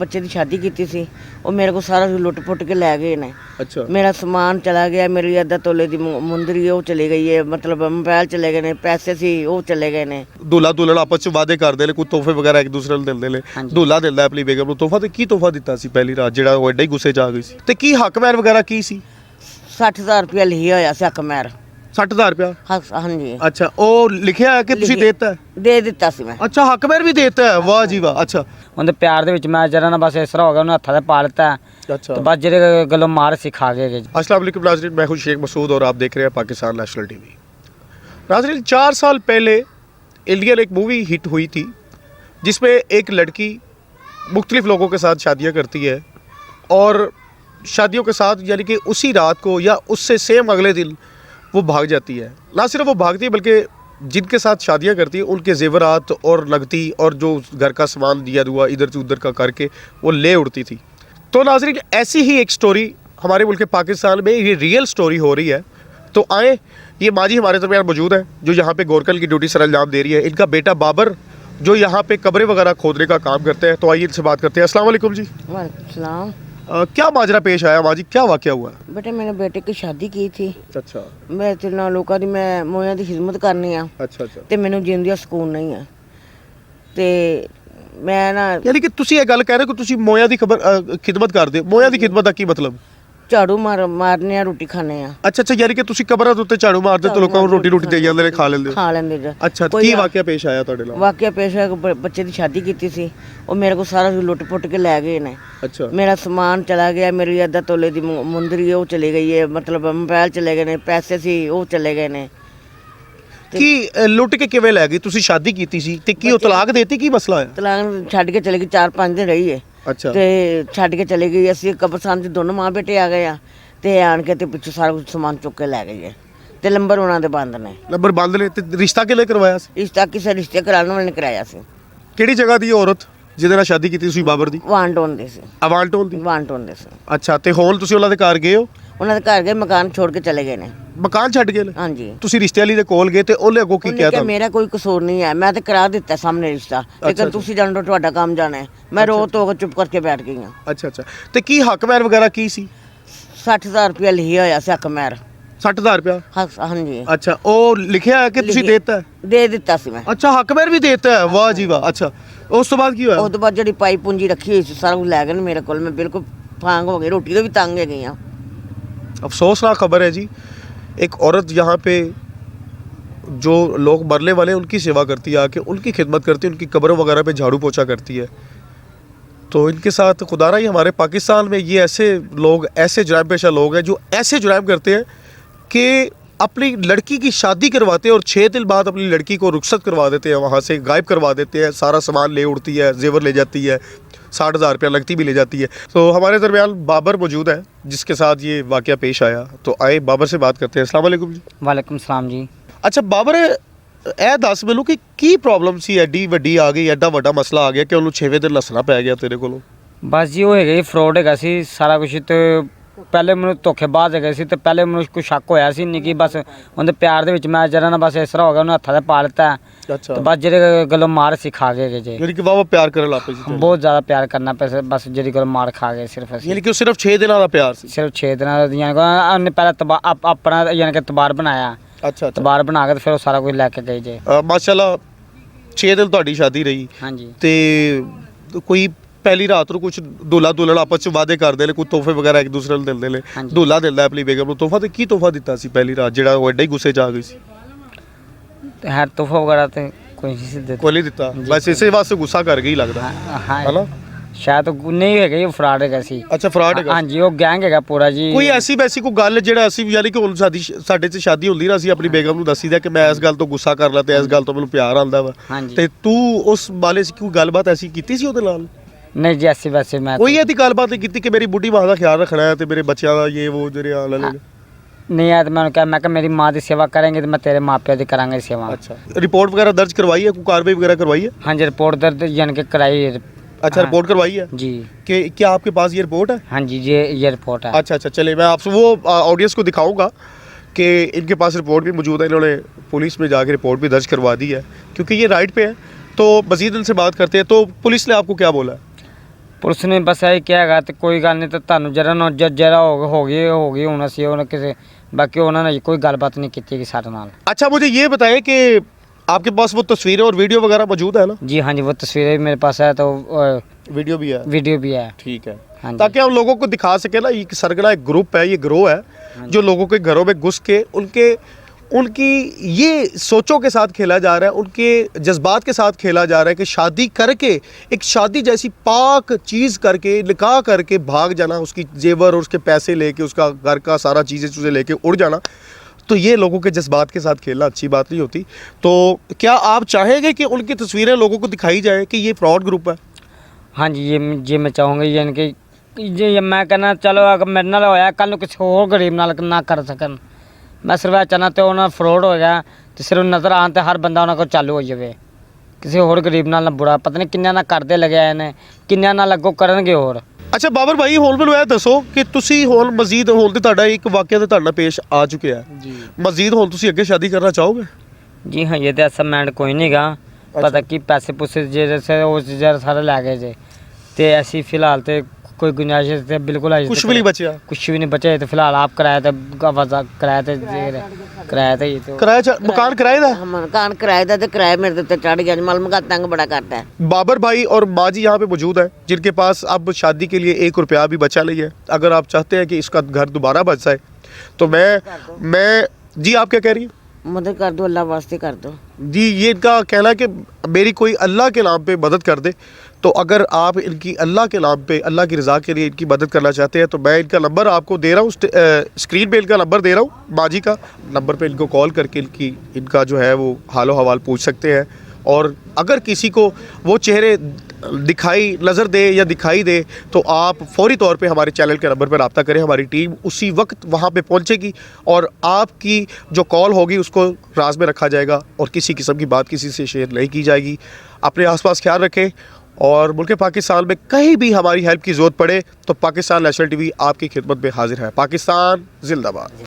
बच्चे की शादी की सी और मेरे को सारा लुट पुट के लै गए ने। अच्छा मेरा समान चला गया, मेरी अद्धा तोले की मुंदरी वो चली गई है, मतलब मोबाइल चले गए ने, पैसे सी वो चले गए ने। दूल्हा दुल्हन आपस ਚ ਵਾਅਦੇ ਕਰਦੇ ਨੇ, ਕੋਈ ਤੋਹਫੇ ਵਗੈਰਾ ਇੱਕ ਦੂਸਰੇ ਨੂੰ ਦਿੰਦੇ ਨੇ। दूल्हा ਦਿੰਦਾ ਆਪਣੀ ਬੇਗਮ ਨੂੰ ਤੋਹਫਾ, ਤੇ ਕੀ ਤੋਹਫਾ ਦਿੱਤਾ ਸੀ ਪਹਿਲੀ ਰਾਤ ਜਿਹੜਾ ਉਹ ਐਡਾ ਹੀ ਗੁੱਸੇ 'ਚ ਆ ਗਈ ਸੀ? ਤੇ ਕੀ ਹੱਕ ਮੈਰ ਵਗੈਰਾ ਕੀ ਸੀ? 60,000 रुपया लिखा होया सी हक मैर। 60,000 ਰੁਪਇਆ? हाँ जी ਅੱਛਾ, ਉਹ ਲਿਖਿਆ ਹੈ ਕਿ ਤੁਸੀਂ ਦੇਤਾ? दे दिता सी मैं। ਅੱਛਾ, ਹੱਕ ਮੈਰ ਵੀ ਦੇਤਾ ਹੈ, ਵਾਹ ਜੀ ਵਾਹ। ਅੱਛਾ ਉਹਦੇ ਪਿਆਰ ਦੇ ਵਿੱਚ ਮੈਂ ਜਰਾ ਨਾ ਬਸ ਇਸ ਤਰ੍ਹਾਂ ਹੋ ਗਿਆ, ਉਹਨੇ ਹੱਥਾਂ ਤੇ ਪਾ ਲਿੱਤਾ अच्छा ਤੇ ਬਸ ਜਿਹੜੇ ਗੱਲੋਂ ਮਾਰ ਸਿਖਾ ਗਏ। अस्सलाम वालेकुम नाज़रीन, मैं हूं शेख मसूद और आप देख रहे हैं पाकिस्तान नेशनल टीवी। नाज़रीन, 4 साल पहले इंडिया में एक मूवी हिट हुई थी जिसमें एक लड़की मुख्तलिफ लोगों के साथ शादियां करती है और शादियों के साथ यानी कि उसी रात को या उससे सेम अगले दिन वो भाग जाती है। ना सिर्फ वो भागती है बल्कि जिनके साथ शादियां करती है उनके जेवरात और नगदी और जो घर का सामान दिया हुआ इधर से उधर का करके वो ले उड़ती थी। तो नाज़रीन, ऐसी ही एक स्टोरी हमारे मुल्क पाकिस्तान में ये रियल स्टोरी हो रही है। तो आए, ये माँ जी हमारे दरमियान मौजूद है जो यहाँ पे गोरकल की ड्यूटी सर अंजाम दे रही है। इनका बेटा बाबर जो यहाँ पे कब्रें वगैरह खोदने का काम करते हैं। तो आइए इनसे बात करते हैं। अस्सलाम वालेकुम जी। वालेकुम सलाम। क्या माजरा पेश आया माँ जी, क्या वाक़या हुआ? बेटे मैंने बेटे की शादी की थी, अच्छा मैं ते ना लोगों की मैं मोया की खिदमत करनी आ अच्छा अच्छा। ਤੇ ਮੈਨੂੰ ਜਿੰਦਿਆ ਸਕੂਨ ਨਹੀਂ ਆ ਤੇ ਮੈਂ ਨਾ यानी कि तुसी ये गल कह रहे हो कि तुसी मोया दी खिदमत करदे हो। मोया दी खिदमत दा की मतलब? ਝਾੜੂ ਮਾਰਨੇ ਆ, ਰੋਟੀ ਖਾਣੇ ਆ। अच्छा अच्छा, यानी कि तुसी कब्रां दे उत्ते झाड़ू मारदे तो लोकां ਨੂੰ ਰੋਟੀ ਦੇ ਜਾਂਦੇ ਨੇ, ਖਾ ਲੈਂਦੇ ਹੋ। ਖਾ ਲੈਂਦੇ ਜੀ। अच्छा, ਕੋਈ ਕੀ ਵਾਕਿਆ ਪੇਸ਼ ਆਇਆ ਤੁਹਾਡੇ ਨਾਲ? ਵਾਕਿਆ ਪੇਸ਼ ਹੋਇਆ ਕਿ ਬੱਚੇ ਦੀ ਸ਼ਾਦੀ ਕੀਤੀ ਸੀ ਉਹ ਮੇਰੇ ਕੋਲ ਸਾਰਾ ਲੁੱਟ ਪੁੱਟ ਕੇ ਲੈ ਗਏ ਨੇ। अच्छा ਮੇਰਾ ਸਮਾਨ ਚਲਾ ਗਿਆ, ਮੇਰੀ ਅੱਧਾ ਤੋਲੇ ਦੀ ਮੁੰਦਰੀ ਉਹ ਚਲੀ ਗਈ ਹੈ, ਮਤਲਬ ਮੋਬਾਈਲ ਚਲੇ ਗਏ ਨੇ, ਪੈਸੇ ਸੀ ਉਹ ਚਲੇ ਗਏ ਨੇ। ਕੀ ਲੁੱਟ ਕੇ ਕਿਵੇਂ ਲੈ ਗਈ? ਤੁਸੀਂ ਸ਼ਾਦੀ ਕੀਤੀ ਸੀ ਤੇ ਕੀ ਉਹ ਤਲਾਕ ਦੇਤੀ? ਕੀ ਮਸਲਾ ਹੈ? ਤਲਾਕ ਛੱਡ ਕੇ ਚਲੇ ਗਈ, 4-5 ਦਿਨ ਰਹੀ ਹੈ ਅੱਛਾ ਤੇ ਛੱਡ ਕੇ ਚਲੇ ਗਈ। ਅਸੀਂ ਕਬਰਸਤਾਨ 'ਚ ਦੋਨੋਂ ਮਾਂ ਬੇਟੇ ਆ ਗਏ ਆ ਤੇ ਆਣ ਕੇ ਤੇ ਪਿੱਛੋਂ ਸਾਰਾ ਕੁਝ ਸਮਾਨ ਚੁੱਕ ਕੇ ਲੈ ਗਈ ਹੈ ਤੇ ਨੰਬਰ ਉਹਨਾਂ ਦੇ ਬੰਦ ਨੇ। ਨੰਬਰ ਬੰਦ ਨੇ ਤੇ ਰਿਸ਼ਤਾ ਕਿਹਨੇ ਕਰਵਾਇਆ ਸੀ? ਰਿਸ਼ਤਾ ਕਿਸੇ ਰਿਸ਼ਤੇ ਕਰਾਉਣ ਵਾਲੇ ਨੇ ਕਰਾਇਆ ਸੀ। ਕਿਹੜੀ ਜਗ੍ਹਾ ਦੀ ਔਰਤ ਜਿਹਦੇ ਨਾਲ ਸ਼ਾਦੀ ਕੀਤੀ ਤੁਸੀਂ ਬਾਬਰ ਦੀ? ਵਾਂਟੋਂ ਦੇ ਸੀ। ਅਵਾਲਟੋਨ ਦੀ? ਵਾਂਟੋਂ ਦੇ ਸੀ। ਅੱਛਾ, ਤੇ ਹੁਣ ਤੁਸੀਂ ਉਹਨਾਂ ਦੇ ਘਰ ਗਏ ਹੋ? ਉਹਨਾਂ ਦੇ ਘਰ ਗਏ, ਮਕਾਨ ਛੋੜ ਕੇ ਚਲੇ ਗਏ ਨੇ। ਮਕਾਨ ਛੱਡ ਗਏ ਨੇ? ਹਾਂਜੀ। ਤੁਸੀਂ ਰਿਸ਼ਤੇ ਵਾਲੀ ਦੇ ਕੋਲ ਗਏ ਤੇ ਉਹਨੇ ਅੱਗੋਂ ਕੀ ਉਹਨੇ ਕਿਹਾ ਕਿਹਾ ਤੁਹਾਨੂੰ? ਮੇਰਾ ਕੋਈ ਕਸੂਰ ਨਹੀਂ ਹੈ, ਮੈਂ ਤੇ ਕਰਾ ਦਿੱਤਾ ਸਾਹਮਣੇ ਰਿਸ਼ਤਾ, ਲੇਕਿਨ ਤੁਸੀਂ ਜਾਣੋ ਤੁਹਾਡਾ ਕੰਮ ਜਾਣਾ ਹੈ। ਮੈਂ ਰੋ ਧੋ ਕੇ ਚੁੱਪ ਕਰਕੇ ਬੈਠ ਗਈ ਹਾਂ। ਅੱਛਾ ਅੱਛਾ, ਤੇ ਕੀ ਹੱਕ ਮੈਰ ਵਗੈਰਾ ਕੀ ਸੀ? 60,000 ਰੁਪਇਆ ਲਿਖਿਆ ਹੋਇਆ ਸੀ ਹੱਕ ਮੈਰ। 60,000 ਰੁਪਇਆ? ਹਾਂਜੀ। ਅੱਛਾ, ਉਹ ਲਿਖਿਆ ਹੈ ਕਿ ਤੁਸੀਂ ਦੇਤਾ? ਦੇ ਦਿੱਤਾ ਸੀ ਮੈਂ। ਅੱਛਾ, ਹੱਕ ਮੈਰ ਵੀ ਦੇਤਾ ਹੈ, ਵਾਹ ਜੀ ਵਾਹ। ਅੱਛਾ, ਉਸ ਤੋਂ ਬਾਅਦ ਕੀ ਹੋਇਆ? ਉਸ ਤੋਂ ਬਾਅਦ ਜਿਹੜੀ ਪਾਈ ਪੂੰਜੀ ਰੱਖੀ ਹੋਈ ਸੀ ਸਾਰਾ ਕੁਝ ਲੈ ਗਏ ਨੇ ਮੇਰੇ ਕੋਲ। ਮੈਂ ਬਿਲਕੁਲ ਤੰਗ ਹੋ ਗਈ, ਰੋਟੀ ਤੋਂ ਵੀ ਤੰਗ ਹੋ ਗਈ ਹਾਂ। अफसोसनाक खबर है जी। एक औरत यहाँ पे जो लोग मरने वाले हैं उनकी सेवा करती है, आके उनकी खिदमत करती है, उनकी कब्रों वगैरह पे झाड़ू पोछा करती है। तो इनके साथ खुदारा ही हमारे पाकिस्तान में ये ऐसे लोग, ऐसे जुर्म पेशा लोग हैं जो ऐसे जुर्म करते हैं कि अपनी लड़की की शादी करवाते हैं और 6 दिन बाद अपनी लड़की को रुखसत करवा देते हैं, वहाँ से गायब करवा देते हैं, सारा सामान ले उड़ती है, जेवर ले जाती है, 60,000 रुपया लगती भी ले जाती है। तो हमारे दरमियान बाबर मौजूद है जिसके साथ ये वाक़या पेश आया। तो आए बाबर से बात करते हैं। अस्सलाम वालेकुम जी। ਵਾਲੇਕੁਮ ਸਲਾਮ ਜੀ। अच्छा बाबर, ਇਹ ਦੱਸ ਮੈਨੂੰ ਕਿ ਕੀ ਪ੍ਰੋਬਲਮ ਸੀ? ਐਡੀ ਵੱਡੀ ਆ ਗਈ, ਐਡਾ ਵੱਡਾ ਮਸਲਾ ਆ ਗਿਆ ਕਿ ਉਹਨੂੰ 6ਵੇਂ ਦਿਨ ਨੱਸਣਾ ਪੈ ਗਿਆ ਤੇਰੇ ਕੋਲੋਂ? ਬਸ ਜੀ ਉਹ ਹੈਗਾ ਜੀ, ਫਰੋਡ ਹੈਗਾ ਸੀ ਸਾਰਾ ਕੁਝ। ਤੇ ਪਹਿਲੇ ਮੈਨੂੰ ਧੋਖੇਬਾਜ਼ ਹੈਗਾ ਸੀ ਤੇ ਪਹਿਲੇ ਮੈਨੂੰ ਕੋਈ ਸ਼ੱਕ ਹੋਇਆ ਸੀ ਨਹੀਂ ਕਿ ਬਸ ਉਹਦੇ ਪਿਆਰ ਦੇ ਵਿੱਚ ਮੈਂ ਜਰਾ ਨਾ ਬਸ ਇਸ ਤਰ੍ਹਾਂ ਹੋ ਗਿਆ, ਉਹਨੇ ਹੱਥਾਂ ਤੇ ਪਾ ਲਿੱਤਾ ਅੱਛਾ, ਤੇ ਬਸ ਜਿਹੜੇ ਗੱਲੋਂ ਮਾਰ ਸਿਖਾ ਗਏ ਜੇ। ਯਾਨੀ ਕਿ ਵਾਵਾ ਪਿਆਰ ਕਰਨ ਲੱਗ ਪਏ ਸੀ? ਬਹੁਤ ਜ਼ਿਆਦਾ ਪਿਆਰ ਕਰਨਾ ਪਿਆ ਸੀ, ਬਸ ਜਿਹੜੀ ਗੱਲੋਂ ਮਾਰ ਖਾ ਗਏ ਸਿਰਫ ਅਸੀਂ। ਯਾਨੀ ਕਿ ਉਹ ਸਿਰਫ 6 ਦਿਨਾਂ ਦਾ ਪਿਆਰ ਸੀ? ਸਿਰਫ 6 ਦਿਨਾਂ ਦਾ ਯਾਨੀ ਕਿ ਉਹਨੇ ਪਹਿਲਾਂ ਆਪਣਾ ਯਾਨੀ ਕਿ ਤਬਾਰ ਬਣਾਇਆ, ਅੱਛਾ ਤਬਾਰ ਬਣਾ ਕੇ ਤੇ ਫਿਰ ਉਹ ਸਾਰਾ ਕੁਝ ਲੈ ਕੇ ਗਏ ਜੇ। ਮਾਸ਼ਾਅੱਲਾ 6 ਦਿਨ ਤੁਹਾਡੀ ਸ਼ਾਦੀ ਰਹੀ ਹਾਂਜੀ। ਤੇ ਕੋਈ ਪਹਿਲੀ ਰਾਤ ਨੂੰ ਕੁਝ दूल्हा दुल्हन आपस ਚ ਵਾਅਦੇ ਕਰਦੇ ਨੇ, ਕੋਈ ਤੋਹਫੇ ਵਗੈਰਾ ਇੱਕ ਦੂਸਰੇ ਨੂੰ ਦਿੰਦੇ ਨੇ। ਹਾਂਜੀ। दूल्हा ਦਿੰਦਾ ਆਪਣੀ ਬੇਗਮ ਨੂੰ ਤੋਹਫਾ, ਤੇ ਕੀ ਤੋਹਫਾ ਦਿੱਤਾ ਸੀ ਪਹਿਲੀ ਰਾਤ ਜਿਹੜਾ ਉਹ ਐਡਾ ਹੀ ਗੁੱਸੇ 'ਚ ਆ ਗਈ ਸੀ? ਤੇ ਹਰ ਤੋਹਫਾ ਵਗੈਰਾ ਤੇ ਕੋਈ ਨਹੀਂ ਸੀ ਦਿੱਤਾ। ਕੋਈ ਨਹੀਂ ਦਿੱਤਾ, ਜੀ। ਬਸ ਇਸੇ ਵਾਸਤੇ ਗੁੱਸਾ ਕਰ ਗਈ ਲੱਗਦਾ ਹਾਂ ਹੈ ਨਾ? ਸ਼ਾਇਦ ਨਹੀਂ ਹੈਗਾ ਜੀ, ਫਰਾਡ ਹੈਗਾ ਸੀ। ਅੱਛਾ, ਫਰਾਡ ਹੈਗਾ? ਹਾਂਜੀ, ਉਹ ਗੈਂਗ ਹੈਗਾ ਪੂਰਾ ਜੀ। ਕੋਈ ਐਸੀ ਵੈਸੀ ਕੋਈ ਗੱਲ ਜਿਹੜਾ ਅਸੀਂ ਯਾਨੀ ਕਿ ਹੁਣ ਸਾਡੇ 'ਚ ਸ਼ਾਦੀ ਹੁੰਦੀ ਨਾ, ਅਸੀਂ ਆਪਣੀ ਬੇਗਮ ਨੂੰ ਦੱਸੀਦਾ ਕਿ ਮੈਂ ਇਸ ਗੱਲ ਤੋਂ ਗੁੱਸਾ ਕਰ ਲਾ ਤੇ ਇਸ ਗੱਲ ਤੋਂ ਮੈਨੂੰ ਪਿਆਰ ਆਉਂਦਾ ਵਾ, ਹਾਂਜੀ। ਤੇ ਤੂੰ ਉਸ ਬਾਰੇ ਕੋਈ ਗੱਲਬਾਤ ਐਸੀ ਕੀਤੀ ਸੀ ਉਹਦੇ ਨਾਲ? ਨਹੀਂ ਜੀ, ਐਸੀ ਵੈਸੇ ਮੈਂ ਕੋਈ ਇਹਦੀ ਗੱਲਬਾਤ ਨਹੀਂ ਕੀਤੀ ਕਿ ਮੇਰੀ ਬੁੱਢੀ ਮਾਂ ਦਾ ਖਿਆਲ ਰੱਖਣਾ ਹੈ ਤੇ ਮੇਰੇ ਬੱਚਿਆਂ ਦਾ ਇਹ ਉਹ ਜਿਹੜੇ ਆਲੇ ਨੇ? ਨਹੀਂ ਆ ਤੇ ਮੈਂ ਕਿਹਾ ਮੇਰੀ ਮਾਂ ਦੀ ਸੇਵਾ ਕਰਾਂਗੇ ਤੇ ਮੈਂ ਤੇਰੇ ਮਾਪਿਆਂ ਦੀ ਕਰਾਂਗੇ ਸੇਵਾ। अच्छा, रिपोर्ट वगैरह दर्ज करवाई है, कोई कार्रवाई वगैरह करवाई है? हाँ जी, रिपोर्ट दर्ज यानी कि कराई है। अच्छा, हाँ। रिपोर्ट करवाई है जी। कि क्या आपके पास ये रिपोर्ट है? हाँ जी, ये रिपोर्ट है। अच्छा अच्छा, चलिए मैं आपसे वो ऑडियंस को दिखाऊंगा कि इनके पास रिपोर्ट भी मौजूद है, इन्होंने पुलिस में जाके रिपोर्ट भी दर्ज करवा दी है क्योंकि ये राइट पे है। तो मज़ीद इनसे बात करते हैं। तो पुलिस ने आपको क्या बोला? ਪੁਲਿਸ ਨੇ ਬਸ ਇਹ ਕਿਹਾ ਹੈਗਾ ਤੇ ਕੋਈ ਗੱਲ ਨਹੀਂ ਤੇ ਤੁਹਾਨੂੰ ਜਿਹੜਾ ਹੋ ਗਈ ਹੁਣ ਅਸੀਂ ਉਹਨਾਂ ਕਿਸੇ ਬਾਕੀ ਉਹਨਾਂ ਨੇ ਕੋਈ ਗੱਲਬਾਤ ਨਹੀਂ ਕੀਤੀ ਕਿ ਸਾਡੇ ਨਾਲ। अच्छा मुझे ये बताएं कि आपके पास वो तस्वीरें और वीडियो वगैरह मौजूद है ना? जी हाँ जी, वो तस्वीरें भी मेरे पास है तो वीडियो भी है, वीडियो भी है। ठीक है, हाँ जी। ताकि हम लोगों को दिखा सके ना, ये सरगना एक ग्रुप है, ये गिरोह है जो लोगों के घरों में घुस के उनकी ये सोचों के साथ खेला जा रहा है, उनके जज्बात के साथ खेला जा रहा है कि शादी करके एक शादी जैसी पाक चीज़ करके निकाह करके भाग जाना, उसकी जेवर और उसके पैसे लेके उसका घर का सारा चीज़ें चूज़ें लेके उड़ जाना। तो ये लोगों के जज्बात के साथ खेलना अच्छी बात नहीं होती। तो क्या आप चाहेंगे कि उनकी तस्वीरें लोगों को दिखाई जाए कि ये फ्रॉड ग्रुप है? हाँ जी, ये मैं चाहूँगा यानी कि ये मैं कहना चलो अगर मेरे नाल होया कल किसी और गरीब नाल ना कर सकन, मैं सिर्फ ਇਹ ਚਾਹੁੰਦਾ ਤੇ ਉਹਨਾਂ ਫਰੋਡ ਹੋ ਗਿਆ ਤੇ ਸਿਰਫ ਨਜ਼ਰ ਆਉਣ ਤੇ ਹਰ ਬੰਦਾ ਉਹਨਾਂ ਕੋਲ ਚਾਲੂ ਹੋ ਜਾਵੇ, ਕਿਸੇ ਹੋਰ ਗਰੀਬ ਨਾਲ ਨਾ ਬੁਰਾ ਪਤਾ ਨਹੀਂ ਕਿੰਨਿਆਂ ਨਾਲ ਕਰਦੇ ਲਗਾਏ ਨੇ, ਕਿੰਨਿਆਂ ਨਾਲ ਅੱਗੋਂ ਕਰਨਗੇ ਹੋਰ। ਅੱਛਾ ਬਾਬਰ ਭਾਈ, ਹੁਣ ਮੈਨੂੰ ਇਹ ਦੱਸੋ ਕਿ ਤੁਸੀਂ ਹੁਣ ਮਜ਼ੀਦ ਹੁਣ ਤੇ ਤੁਹਾਡਾ ਇੱਕ ਵਾਕਿਆ ਤੇ ਤੁਹਾਡਾ ਪੇਸ਼ ਆ ਚੁੱਕਿਆ ਜੀ ਮਜ਼ੀਦ ਹੁਣ ਤੁਸੀਂ ਅੱਗੇ ਸ਼ਾਦੀ ਕਰਨਾ ਚਾਹੋਗੇ? ਜੀ ਹਾਂ, ਇਹ ਤੇ ਐਸਾ ਮੈਂਡ ਕੋਈ ਨਹੀਂਗਾ, ਪਤਾ ਕੀ ਪੈਸੇ ਪੁੱਸੇ ਜਿਹੜੇ ਉਹ ਚੀਜ਼ਾਂ ਸਾਰੇ ਲੈ ਗਏ ਜੇ ਤੇ ਅਸੀਂ ਫਿਲਹਾਲ ਤੇ कोई गुंजाइश तो बिल्कुल कुछ भी नहीं बचा, कुछ भी नहीं बचे तो फिलहाल आप किराए थे किराया थे ये तो किराया मकान किराए दा? मकान किराए दा ते किराया मेरे ते चढ़ गया, मल मका तंग बड़ा करता है। बाबर भाई और माँ जी यहाँ पे मौजूद है जिनके पास अब शादी के लिए 1 रुपया भी बचा नहीं है। अगर आप चाहते हैं कि इसका घर दोबारा बच जाए तो मैं जी आप क्या कह रही हैं? मदद कर दो, अल्लाह वास्ते कर दो जी। ये इनका कहना है कि मेरी कोई अल्लाह के नाम पे मदद कर दे, तो अगर आप इनकी अल्लाह के नाम पे अल्लाह की रज़ा के लिए इनकी मदद करना चाहते हैं तो मैं इनका नंबर आपको दे रहा हूँ, स्क्रीन पे इनका नंबर दे रहा हूँ, माँ जी का नंबर पे इनको कॉल करके इनका जो है वो हालो हवाल पूछ सकते हैं। और अगर किसी को वो चेहरे नज़र दे या दिखाई दे तो आप फौरी तौर पे हमारे चैनल के नंबर पर रब्ता करें, हमारी टीम उसी वक्त वहाँ पे पहुँचेगी और आपकी जो कॉल होगी उसको राज में रखा जाएगा और किसी किस्म की बात किसी से शेयर नहीं की जाएगी। अपने आसपास ख्याल रखें और मुल्क पाकिस्तान में कहीं भी हमारी हेल्प की ज़रूरत पड़े तो पाकिस्तान नेशनल टीवी आपकी खिदमत में हाजिर है। पाकिस्तान जिंदाबाद।